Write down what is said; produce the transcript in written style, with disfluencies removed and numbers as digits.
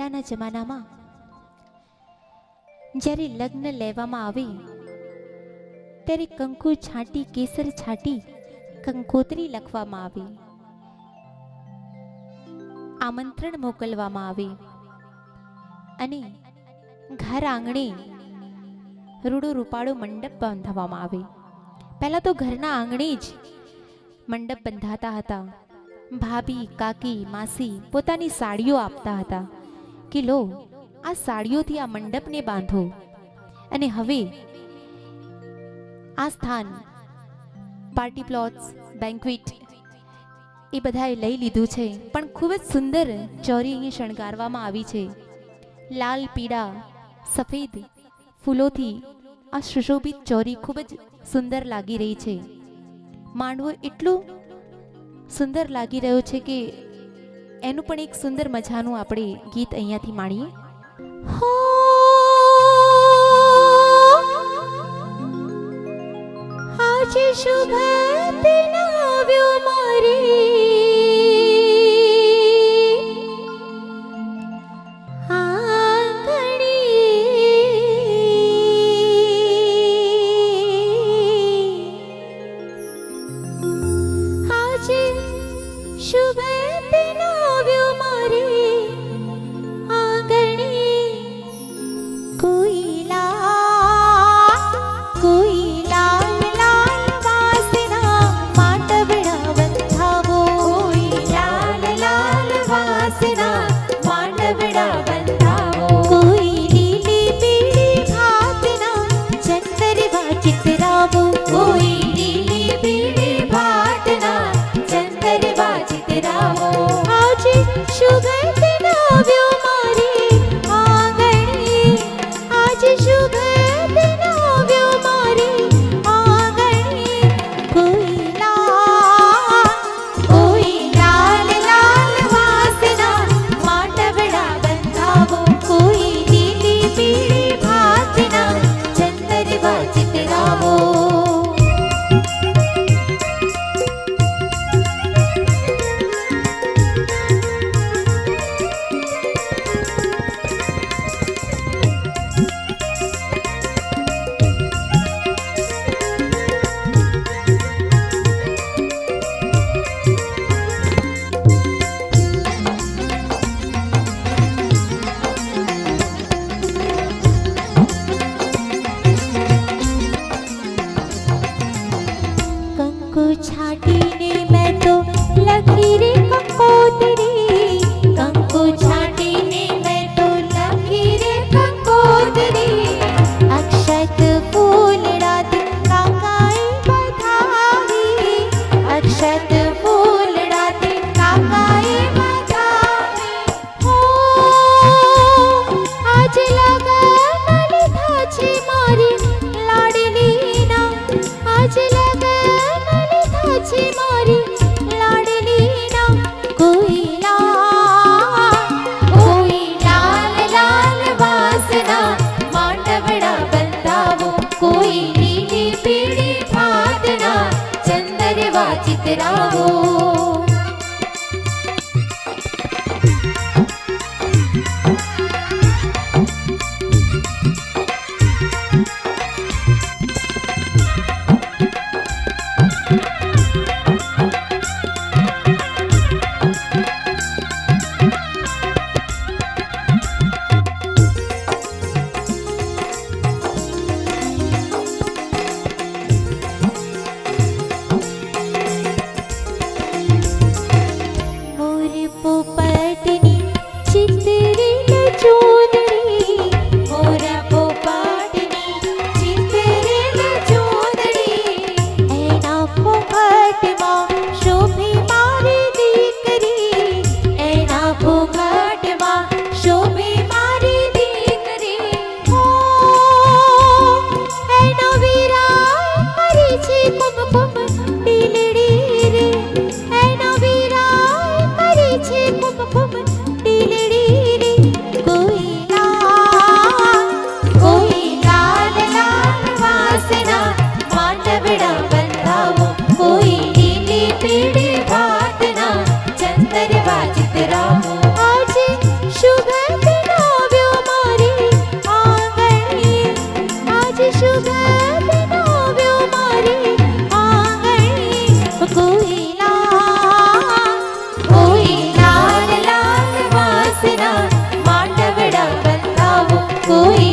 પહેલાના જમાનામાં જ્યારે લગ્ન લેવામાં આવે ત્યારે કંકુ છાંટી, કેસર છાંટી કંકોત્રી લખવામાં આવે, આમંત્રણ મોકલવામાં આવે અને ઘર આંગણે રૂડો રૂપાળો મંડપ બાંધવામાં આવે. પહેલા તો ઘરના આંગણે જ મંડપ બંધાતા હતા. ભાભી, કાકી, માસી પોતાની સાડીઓ આપતા હતા કે લો, આ સાડીઓથી આ મંડપને બાંધો. અને હવે આ સ્થાન પાર્ટી પ્લોટ્સ, બેન્ક્વેટ એ બધાએ લઈ લીધું છે, પણ ખૂબ જ સુંદર ચોરી અહીં શણગારવામાં આવી છે. લાલ, પીળા, સફેદ ફૂલોથી આ સુશોભિત ચોરી ખૂબ જ સુંદર લાગી રહી છે. માંડવો એટલો સુંદર લાગી રહ્યો છે કે એનું પણ એક સુંદર મજાનું આપણે ગીત અહીંયાથી માણીએ. હો આજે શુભ દિન આવ્યો મારી આંગણે, આજે શુભ દિન આવ્યો મારી આંગણે, કોઈ લાલ લાલ વાસના માંડવડા બંધાવો, કોઈ લાલ લાલ વાસના માંડવડા બંધાવો, કોઈ લીલી પીળી ભાતના ચંદરવા ચિતરાવો, કોઈ લીલી પીળી ભાતના ચંદરવા ચિતરાવો. આજે શુભ દિન આવ્યો મારી આંગણે, આજે શુભ દિન આવ્યો મારી આંગણે, કોઈ લાલ લાલ વાસના માંડવડા બંધાવો, કોઈ લીલી પીળી ભાતના ચંદરવા ચિતરાવો. કંકુ છાંટીને મેં તો લખી રે કંકોત્રી, કંકુ છાંટીને મેં તો લખી રે કંકોત્રી, અક્ષત ફૂલડાથી કાકાએ વધાવી, અક્ષત ફૂલડાથી કાકાએ વધાવી. હો આજે લગન લીધા છે મારી લાડલીના, આજે લગન લીધા છે મારી લાડલીના, કોઈ લાલ લાલ વાસના માંડવડા બંધાવો, કોઈ લીલી પીળી ભાતના ચંદરવા ચિતરાવો. કોઈ